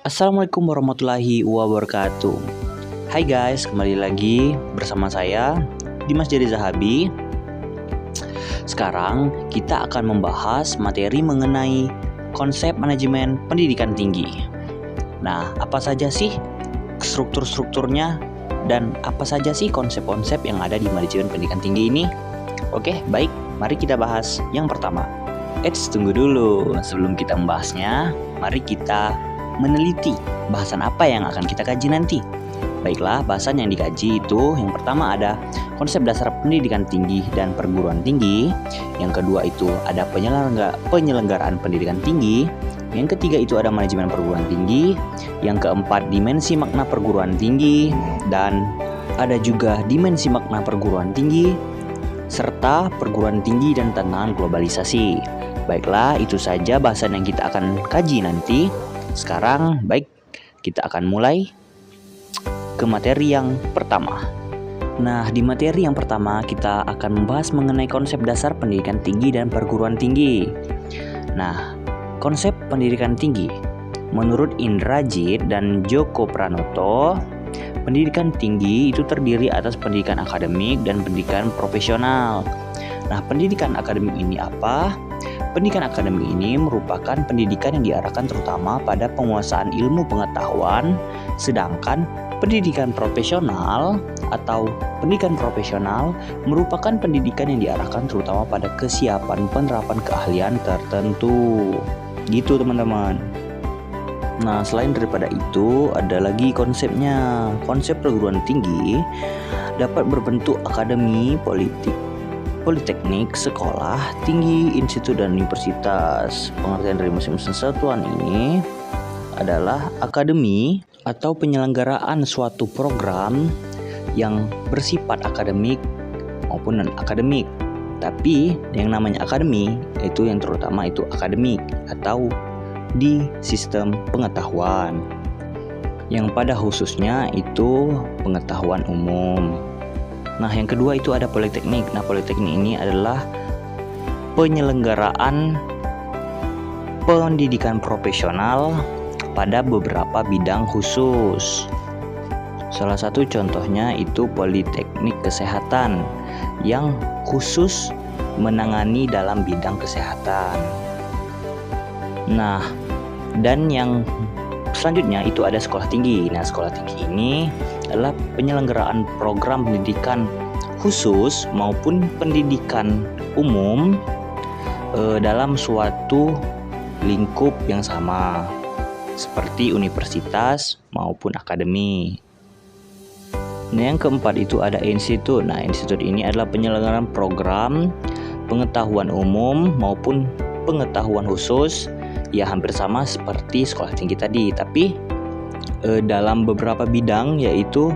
Assalamualaikum warahmatullahi wabarakatuh. Hai guys, kembali lagi bersama saya Dimas Jadi Zahabi. Sekarang kita akan membahas materi mengenai konsep manajemen pendidikan tinggi. Nah, apa saja sih struktur-strukturnya dan apa saja sih konsep-konsep yang ada di manajemen pendidikan tinggi ini? Oke, baik, mari kita bahas yang pertama. Tunggu dulu, sebelum kita membahasnya, mari kita meneliti bahasan apa yang akan kita kaji nanti. Baiklah, bahasan yang dikaji itu yang pertama ada konsep dasar pendidikan tinggi dan perguruan tinggi. Yang kedua itu ada penyelenggaraan pendidikan tinggi. Yang ketiga itu ada manajemen perguruan tinggi. Yang keempat dimensi makna perguruan tinggi. Dan ada juga dimensi makna perguruan tinggi serta perguruan tinggi dan tantangan globalisasi. Baiklah, itu saja bahasan yang kita akan kaji nanti. Sekarang baik, kita akan mulai ke materi yang pertama. Nah, di materi yang pertama kita akan membahas mengenai konsep dasar pendidikan tinggi dan perguruan tinggi. Nah, konsep pendidikan tinggi menurut Indrajit dan Djoko Pranoto, pendidikan tinggi itu terdiri atas pendidikan akademik dan pendidikan profesional. Nah, pendidikan akademik ini apa? Pendidikan akademik ini merupakan pendidikan yang diarahkan terutama pada penguasaan ilmu pengetahuan, sedangkan pendidikan profesional atau pendidikan profesional merupakan pendidikan yang diarahkan terutama pada kesiapan penerapan keahlian tertentu. Gitu teman-teman. Nah, selain daripada itu ada lagi konsepnya. Konsep perguruan tinggi dapat berbentuk akademi, politeknik, sekolah tinggi, institut, dan universitas. Pengertian dari masing-masing satuan ini adalah akademi atau penyelenggaraan suatu program yang bersifat akademik maupun non-akademik. Tapi yang namanya akademi itu yang terutama itu akademik atau di sistem pengetahuan, yang pada khususnya itu pengetahuan umum. Nah, yang kedua itu ada politeknik. Nah, politeknik ini adalah penyelenggaraan pendidikan profesional pada beberapa bidang khusus. Salah satu contohnya itu politeknik kesehatan yang khusus menangani dalam bidang kesehatan. Nah, dan yang selanjutnya itu ada sekolah tinggi. Nah, sekolah tinggi ini adalah penyelenggaraan program pendidikan khusus maupun pendidikan umum dalam suatu lingkup yang sama seperti universitas maupun akademi. Nah, yang keempat itu ada institut. Nah, institut ini adalah penyelenggaraan program pengetahuan umum maupun pengetahuan khusus, ya hampir sama seperti sekolah tinggi tadi, tapi dalam beberapa bidang, yaitu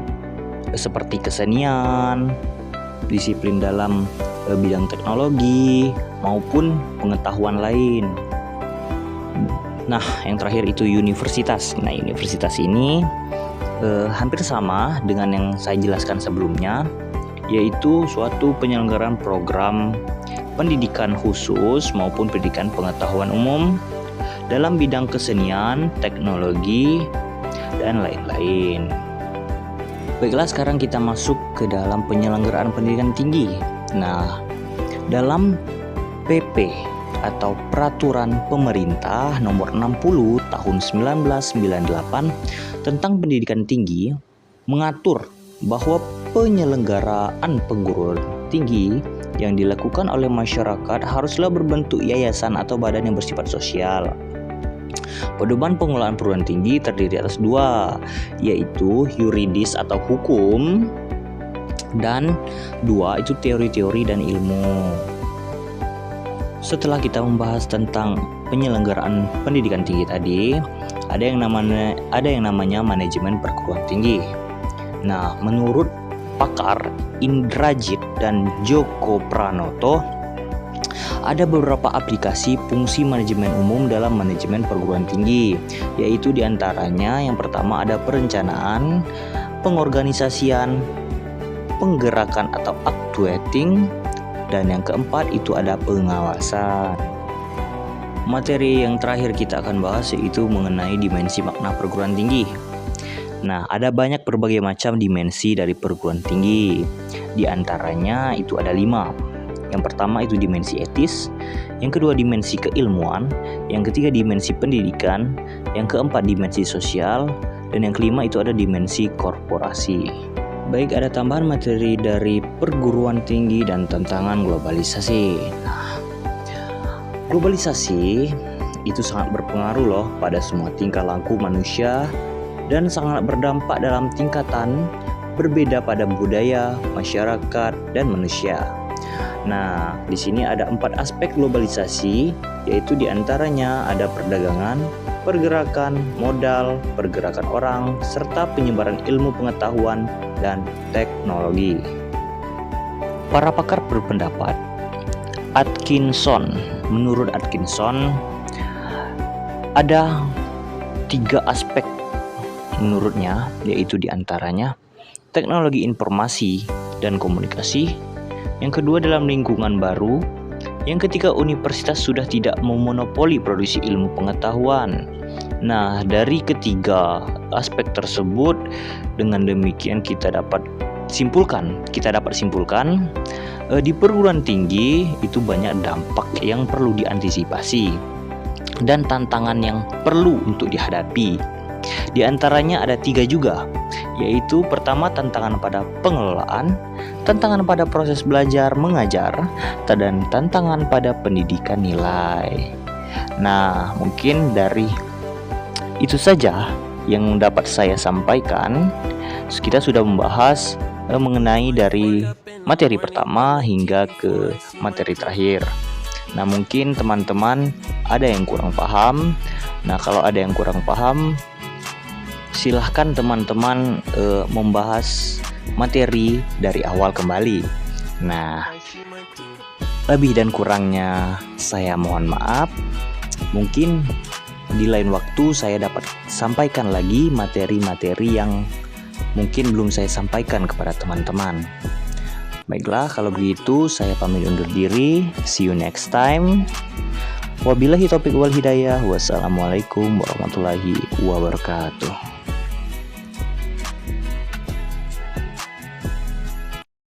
seperti kesenian, disiplin dalam bidang teknologi maupun pengetahuan lain. Nah, yang terakhir itu universitas. Nah, universitas ini hampir sama dengan yang saya jelaskan sebelumnya, yaitu suatu penyelenggaraan program pendidikan khusus maupun pendidikan pengetahuan umum dalam bidang kesenian, teknologi, dan lain-lain. Baiklah, sekarang kita masuk ke dalam penyelenggaraan pendidikan tinggi. Nah, dalam PP atau Peraturan Pemerintah Nomor 60 Tahun 1998 tentang pendidikan tinggi mengatur bahwa penyelenggaraan perguruan tinggi yang dilakukan oleh masyarakat haruslah berbentuk yayasan atau badan yang bersifat sosial. Pedoman pengelolaan perguruan tinggi terdiri atas dua, yaitu yuridis atau hukum, dan dua itu teori-teori dan ilmu. Setelah kita membahas tentang penyelenggaraan pendidikan tinggi tadi, ada yang namanya manajemen perguruan tinggi. Nah, menurut pakar Indrajit dan Djoko Pranoto, ada beberapa aplikasi fungsi manajemen umum dalam manajemen perguruan tinggi, yaitu diantaranya yang pertama ada perencanaan, pengorganisasian, penggerakan atau actuating, dan yang keempat itu ada pengawasan. materi yang terakhir kita akan bahas yaitu mengenai dimensi makna perguruan tinggi. Nah, ada banyak berbagai macam dimensi dari perguruan tinggi. Di antaranya itu ada 5. Yang pertama itu dimensi etis, yang kedua dimensi keilmuan, yang ketiga dimensi pendidikan, yang keempat dimensi sosial, dan yang kelima itu ada dimensi korporasi. Baik, ada tambahan materi dari perguruan tinggi dan tantangan globalisasi. Globalisasi itu sangat berpengaruh loh pada semua tingkah laku manusia dan sangat berdampak dalam tingkatan berbeda pada budaya, masyarakat, dan manusia. Nah, di sini ada 4 aspek globalisasi, yaitu diantaranya ada perdagangan, pergerakan modal, pergerakan orang, serta penyebaran ilmu pengetahuan dan teknologi. Para pakar berpendapat, menurut Atkinson, ada 3 aspek menurutnya, yaitu diantaranya teknologi informasi dan komunikasi, yang kedua dalam lingkungan baru, yang ketiga universitas sudah tidak memonopoli produksi ilmu pengetahuan. Nah, dari ketiga aspek tersebut, dengan demikian kita dapat simpulkan di perguruan tinggi itu banyak dampak yang perlu diantisipasi dan tantangan yang perlu untuk dihadapi. Di antaranya ada 3 juga, yaitu pertama tantangan pada pengelolaan, tantangan pada proses belajar mengajar, dan tantangan pada pendidikan nilai. Nah, mungkin dari itu saja yang dapat saya sampaikan. Kita sudah membahas mengenai dari materi pertama hingga ke materi terakhir. Nah, mungkin teman-teman ada yang kurang paham. Nah, kalau ada yang kurang paham, silahkan teman-teman membahas materi dari awal kembali. Nah, lebih dan kurangnya saya mohon maaf. Mungkin di lain waktu saya dapat sampaikan lagi materi-materi yang mungkin belum saya sampaikan kepada teman-teman. Baiklah, kalau begitu saya pamit undur diri. See you next time. Wabillahi taufiq wal hidayah. Wassalamualaikum warahmatullahi wabarakatuh.